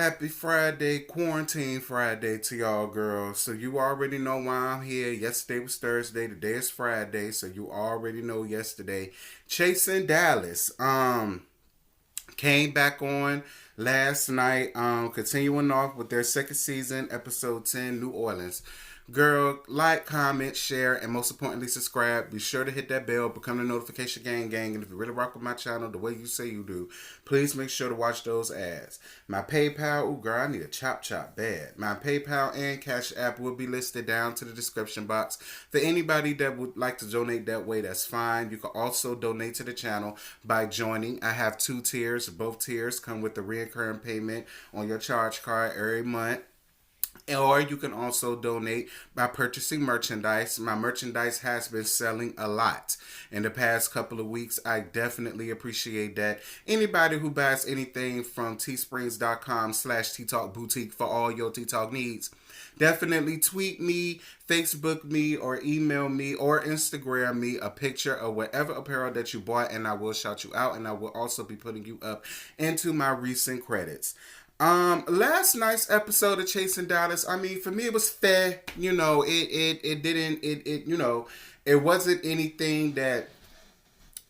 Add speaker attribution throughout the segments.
Speaker 1: Happy Friday, Quarantine Friday to y'all girls. So you already know why I'm here. Yesterday was Thursday, today is Friday, so you already know yesterday. Chasing Dallas. Came back on last night, continuing off with their second season, episode 10, New Orleans. Girl, like, comment, share, and most importantly, subscribe. Be sure to hit that bell, become the notification gang. And if you really rock with my channel the way you say you do, please make sure to watch those ads. My PayPal, ooh girl, I need a chop bad. My PayPal and Cash App will be listed down to the description box. For anybody that would like to donate that way, that's fine. You can also donate to the channel by joining. I have 2 tiers. Both tiers come with the recurring payment on your charge card every month. Or you can also donate by purchasing merchandise. My merchandise has been selling a lot in the past couple of weeks. I definitely appreciate that. Anybody who buys anything from teesprings.com/TTalkBoutique for all your T-Talk needs, definitely tweet me, Facebook me, or email me, or Instagram me a picture of whatever apparel that you bought, and I will shout you out, and I will also be putting you up into my recent credits. Last night's episode of Chasing Dallas, I mean, for me, it was fair. You know, it wasn't anything that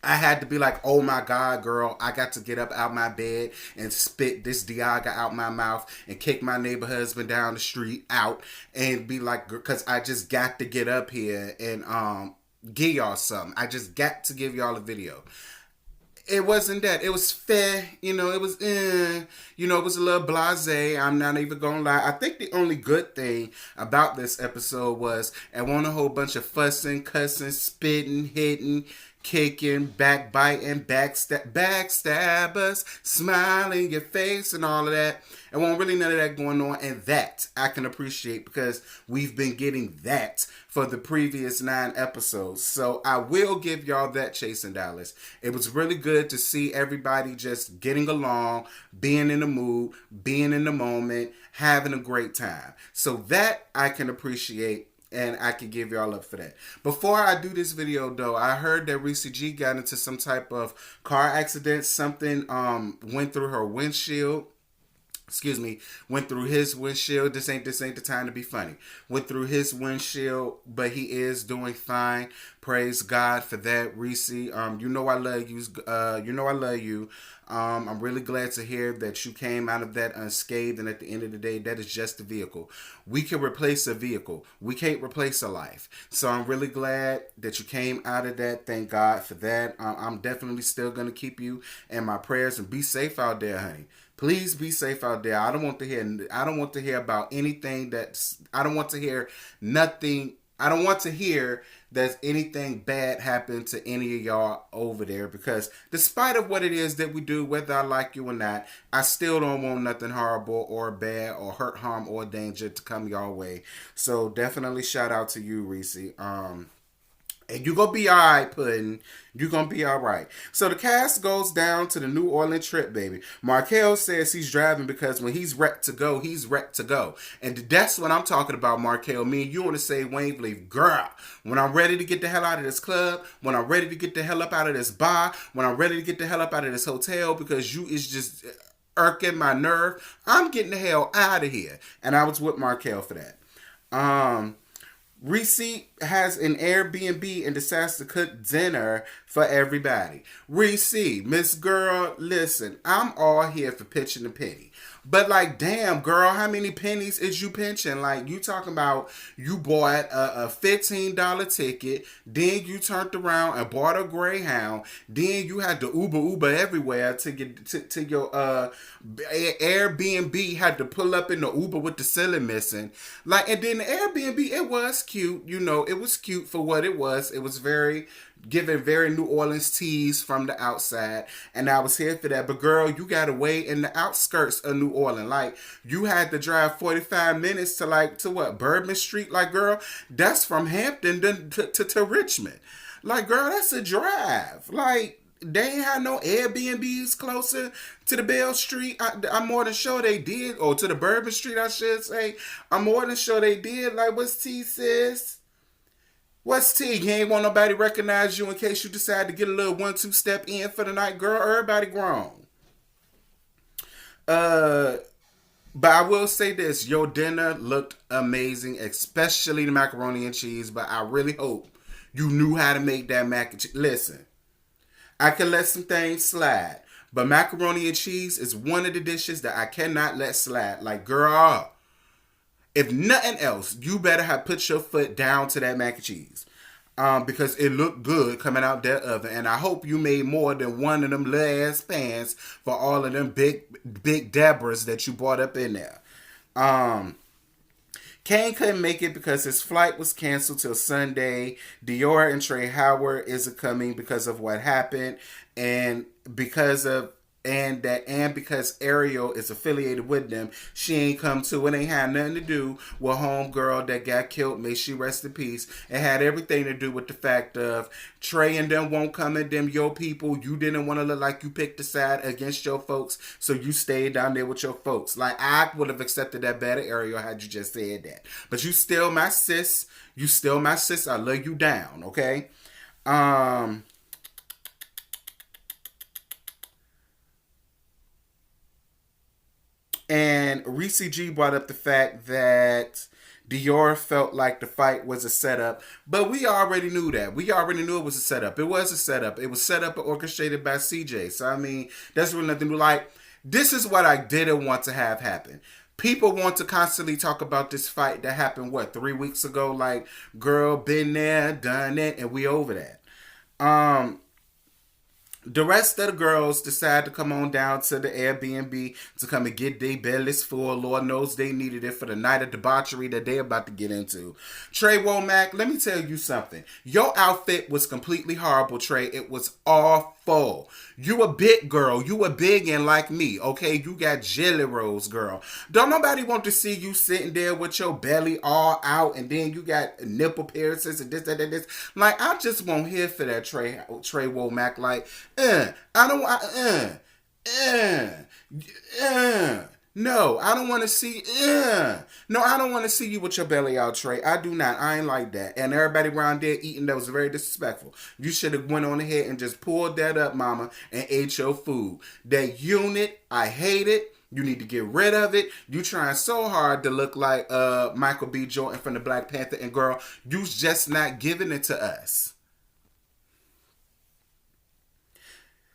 Speaker 1: I had to be like, oh my God, girl, I got to get up out my bed and spit this Diaga out my mouth and kick my neighbor husband down the street out and be like, because I just got to get up here and, give y'all something. I just got to give y'all a video. It wasn't that. It was fair. You know, it was, it was a little blasé. I'm not even going to lie. I think the only good thing about this episode was it wasn't a whole bunch of fussing, cussing, spitting, hitting, kicking, backbiting, backstabbers, smiling your face and all of that. It wasn't really none of that going on, and that I can appreciate because we've been getting that for the previous 9 episodes. So I will give y'all that, Chasing Dallas. It was really good to see everybody just getting along, being in the mood, being in the moment, having a great time. So that I can appreciate. And I can give y'all up for that. Before I do this video, though, I heard that Reese G got into some type of car accident. Something went through her windshield. Went through his windshield. This ain't the time to be funny. Went through his windshield, but he is doing fine. Praise God for that, Reese. You know I love you. I'm really glad to hear that you came out of that unscathed, and at the end of the day, that is just a vehicle. We can replace a vehicle. We can't replace a life. So I'm really glad that you came out of that. Thank God for that. I'm definitely still going to keep you in my prayers, and be safe out there, honey. Please be safe out there. I don't want to hear about anything I don't want to hear nothing. I don't want to hear that anything bad happened to any of y'all over there, because despite of what it is that we do, whether I like you or not, I still don't want nothing horrible or bad or hurt, harm, or danger to come your way. So definitely shout out to you, Reese. And you gonna be alright, Puddin'. You gonna be alright. So the cast goes down to the New Orleans trip, baby. Markel says he's driving because when he's wrecked to go, he's wrecked to go. And that's what I'm talking about, Markel. Me and you on the same wavelength. Girl, when I'm ready to get the hell out of this club, when I'm ready to get the hell up out of this bar, when I'm ready to get the hell up out of this hotel because you is just irking my nerve, I'm getting the hell out of here. And I was with Markel for that. Reese has an Airbnb and decides to cook dinner for everybody. Reese, Miss Girl, listen, I'm all here for pitching the penny. But like, damn, girl, how many pennies is you pinching? Like, you talking about you bought a $15 ticket, then you turned around and bought a Greyhound, then you had to Uber everywhere to get to your Airbnb, had to pull up in the Uber with the ceiling missing. Like, and then the Airbnb, it was cute, you know, it was cute for what it was. It was giving very New Orleans tease from the outside, and I was here for that. But girl, you gotta wait in the outskirts of New Orleans. Like, you had to drive 45 minutes to what, Bourbon Street? Like, girl, that's from Hampton to Richmond. Like, girl, that's a drive. Like, they ain't had no Airbnbs closer to the Bell Street. I'm more than sure they did, or to the Bourbon Street, I should say. I'm more than sure they did. Like, what's T, sis? What's T? You ain't want nobody recognize you in case you decide to get a little 1-2 step in for the night, girl. Everybody grown. But I will say this, your dinner looked amazing, especially the macaroni and cheese, but I really hope you knew how to make that mac and cheese. Listen, I can let some things slide, but macaroni and cheese is one of the dishes that I cannot let slide. Like, girl, if nothing else, you better have put your foot down to that mac and cheese. Because it looked good coming out that oven. And I hope you made more than one of them little ass pans for all of them big Debras that you brought up in there. Kane couldn't make it because his flight was canceled till Sunday. Dior and Trey Howard isn't coming because of what happened. And because Ariel is affiliated with them, she ain't come to. It ain't had nothing to do with homegirl that got killed. May she rest in peace. It had everything to do with the fact of Trey and them won't come at them, your people. You didn't want to look like you picked a side against your folks, so you stayed down there with your folks. Like, I would have accepted that better, Ariel, had you just said that. But you still my sis. You still my sis. I love you down, okay? And Reese G brought up the fact that Dior felt like the fight was a setup, but we already knew that. We already knew it was a setup. It was a setup. It was set up and orchestrated by CJ. So, I mean, that's really nothing new. Like, this is what I didn't want to have happen. People want to constantly talk about this fight that happened, 3 weeks ago? Like, girl, been there, done it, and we over that. The rest of the girls decide to come on down to the Airbnb to come and get their bellies full. Lord knows they needed it for the night of debauchery that they're about to get into. Trey Womack, let me tell you something. Your outfit was completely horrible, Trey. It was awful. You a big girl. You a big and like me, okay? You got jelly rolls, girl. Don't nobody want to see you sitting there with your belly all out and then you got nipple piercings and this, that, and this. Like, I just won't hear for that, Trey Womack. Like, I don't want, no, I don't want to see, no, I don't want to see you with your belly out, Trey. I do not. I ain't like that. And everybody around there eating, that was very disrespectful. You should have went on ahead and just pulled that up, mama, and ate your food. That unit, I hate it. You need to get rid of it. You trying so hard to look like Michael B. Jordan from the Black Panther, and girl, you just not giving it to us.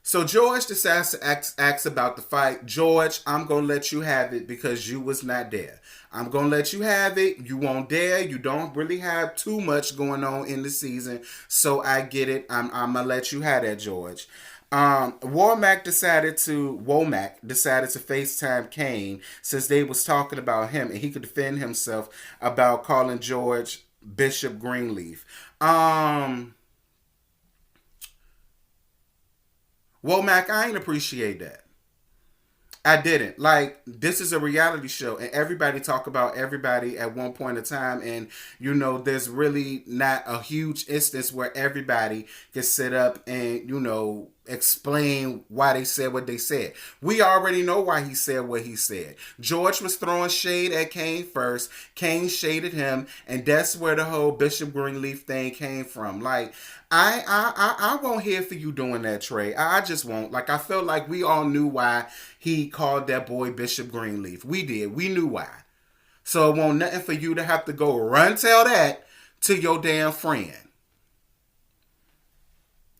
Speaker 1: So George decides to ask about the fight. George, I'm going to let you have it because you was not there. I'm going to let you have it. You won't dare. You don't really have too much going on in the season. So I get it. I'm going to let you have that, George. Womack decided to FaceTime Kane since they was talking about him and he could defend himself about calling George Bishop Greenleaf. Womack, I ain't appreciate that. I didn't. Like, this is a reality show and everybody talk about everybody at one point in time, and you know there's really not a huge instance where everybody can sit up and, you know, explain why they said what they said. We already know why he said what he said. George was throwing shade at Kane first. Kane shaded him, and that's where the whole Bishop Greenleaf thing came from. Like, I won't hear for you doing that, Trey. I just won't. Like, I felt like we all knew why he called that boy Bishop Greenleaf. We did. We knew why. So it won't nothing for you to have to go run tell that to your damn friend.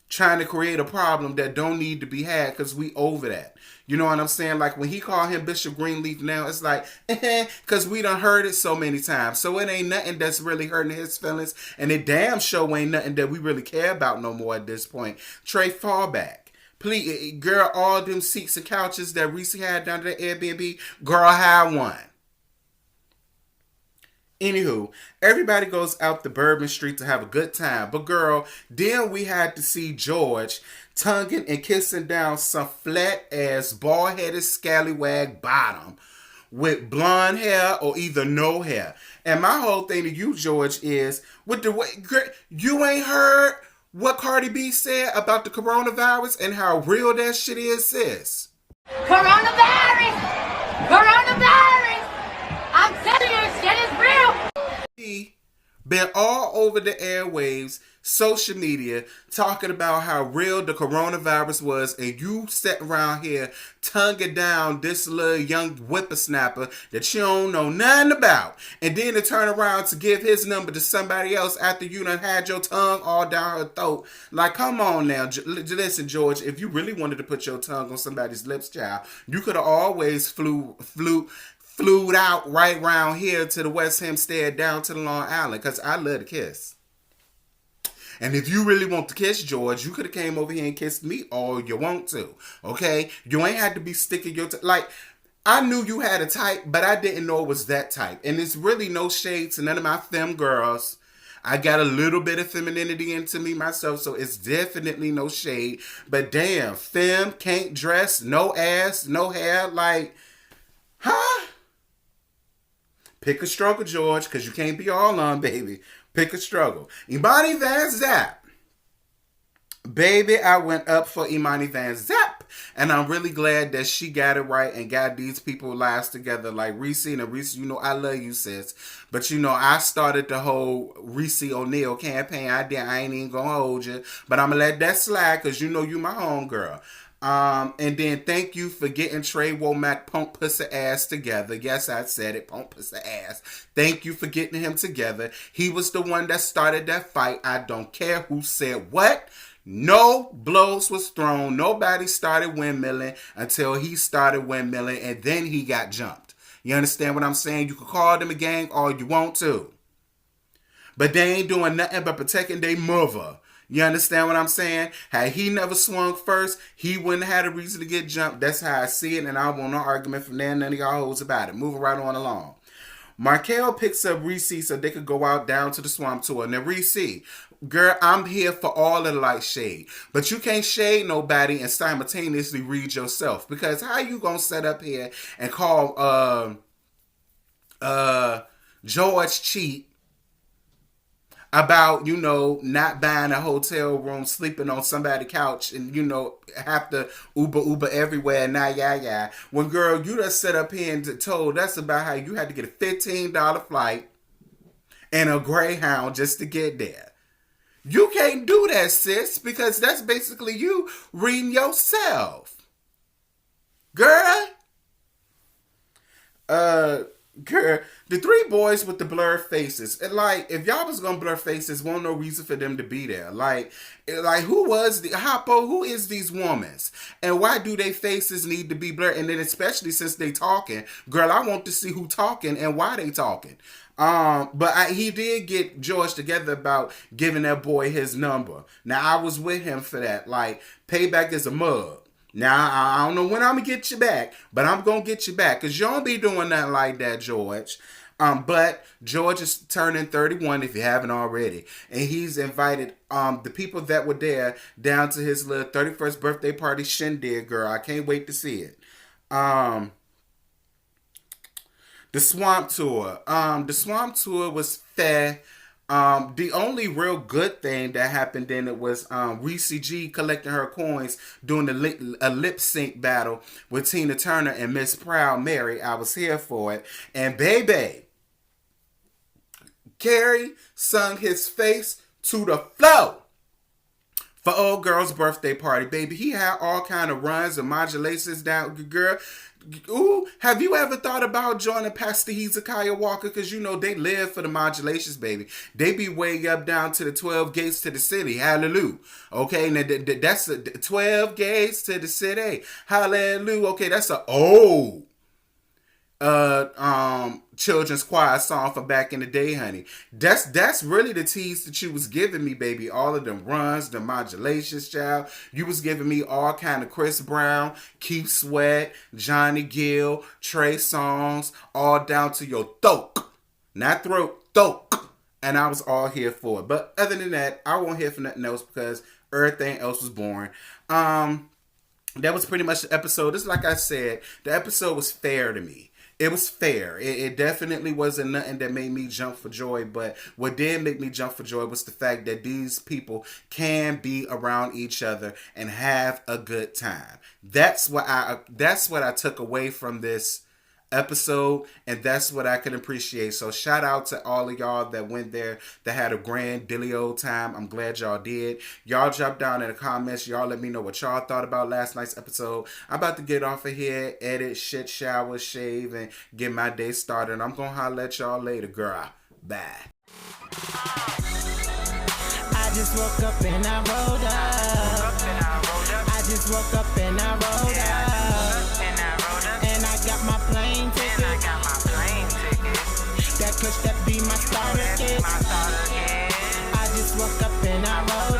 Speaker 1: Trying to create a problem that don't need to be had because we over that. You know what I'm saying? Like, when he called him Bishop Greenleaf now, it's like, because we done heard it so many times. So it ain't nothing that's really hurting his feelings. And it damn sure ain't nothing that we really care about no more at this point. Trey, fall back. Please, girl, all them seats and couches that Reese had down at the Airbnb, girl, have one. Anywho, everybody goes out to Bourbon Street to have a good time. But girl, then we had to see George tonguing and kissing down some flat-ass, bald-headed scallywag bottom with blonde hair or either no hair. And my whole thing to you, George, is, with the way, you ain't heard what Cardi B said about the coronavirus and how real that shit is, sis.
Speaker 2: Coronavirus! Coronavirus! I'm telling you, shit is real!
Speaker 1: Been all over the airwaves social media talking about how real the coronavirus was, and you sat around here tonguing down this little young whippersnapper that you don't know nothing about, and then to turn around to give his number to somebody else after you done had your tongue all down her throat. Like, come on now. Listen, George, if you really wanted to put your tongue on somebody's lips, child, you could have always flew out right around here to the West Hempstead down to the Long Island, because I love to kiss. And if you really want to kiss, George, you could have came over here and kissed me all you want to. Okay? You ain't had to be sticking your... like, I knew you had a type, but I didn't know it was that type. And it's really no shade to none of my femme girls. I got a little bit of femininity into me myself, so it's definitely no shade. But damn, femme, can't dress, no ass, no hair, like... huh? Pick a struggle, George, because you can't be all on, baby. Pick a struggle. Imani Van Zap. Baby, I went up for Imani Van Zap. And I'm really glad that she got it right and got these people lives together. Like Reese, and Reese, you know, I love you, sis. But you know, I started the whole Reese O'Neal campaign. I ain't even gonna hold you. But I'm gonna let that slide because you know you my homegirl. And then thank you for getting Trey Womack punk pussy ass together. Yes, I said it, punk pussy ass. Thank you for getting him together. He was the one that started that fight. I don't care who said what. No blows was thrown. Nobody started windmilling until he started windmilling, and then he got jumped. You understand what I'm saying? You can call them a gang all you want to, but they ain't doing nothing but protecting their mother. You understand what I'm saying? Had he never swung first, he wouldn't have had a reason to get jumped. That's how I see it, and I want no argument from there. None of y'all hoes about it. Moving right on along. Markel picks up Reese so they could go out down to the swamp tour. Now, Reese, girl, I'm here for all of the light shade, but you can't shade nobody and simultaneously read yourself, because how you gonna set up here and call George cheat about, you know, not buying a hotel room, sleeping on somebody's couch, and, you know, have to Uber everywhere, yeah. When, girl, you just set up here and told us about how you had to get a $15 flight and a Greyhound just to get there. You can't do that, sis, because that's basically you reading yourself. Girl, the three boys with the blurred faces. And like, if y'all was gonna blur faces, won't no reason for them to be there. Like who was the Hoppo? Who is these women? And why do their faces need to be blurred? And then especially since they talking, girl, I want to see who talking and why they talking. But he did get George together about giving that boy his number. Now I was with him for that. Like, payback is a mug. Now, I don't know when I'm going to get you back, but I'm going to get you back, because you don't be doing nothing like that, George. But George is turning 31, if you haven't already, and he's invited the people that were there down to his little 31st birthday party shindig, girl. I can't wait to see it. The swamp tour. The swamp tour was fair. The only real good thing that happened in it was Reese G collecting her coins doing a lip sync battle with Tina Turner and Miss Proud Mary. I was here for it. And baby, Carrie sung his face to the floor for old girl's birthday party. Baby, he had all kind of runs and modulations down. Girl, ooh, have you ever thought about joining Pastor Hezekiah Walker? Because, you know, they live for the modulations, baby. They be way up down to the 12 gates to the city. Hallelujah. Okay, now that's 12 gates to the city. Hallelujah. Okay, that's a old children's choir song for back in the day, honey. That's really the tease that you was giving me, baby. All of them runs, the modulations, child. You was giving me all kind of Chris Brown, Keith Sweat, Johnny Gill, Trey songs, all down to your throat. Not throat, throat. And I was all here for it. But other than that, I won't hear for nothing else because everything else was boring. That was pretty much the episode. Just like I said, the episode was fair to me. It was fair. It definitely wasn't nothing that made me jump for joy. But what did make me jump for joy was the fact that these people can be around each other and have a good time. That's what I took away from this episode, and that's what I can appreciate. So shout out to all of y'all that went there, that had a grand dilly old time. I'm glad y'all did. Y'all drop down in the comments. Y'all let me know what y'all thought about last night's episode. I'm about to get off of here, edit, shit, shower, shave, and get my day started. I'm gonna holler at y'all later, girl. Bye.
Speaker 3: I just woke up and I rolled up. I just woke up and I rolled up. And I got my plane ticket. That push, that be my starter kit. I just woke up and I rolled up.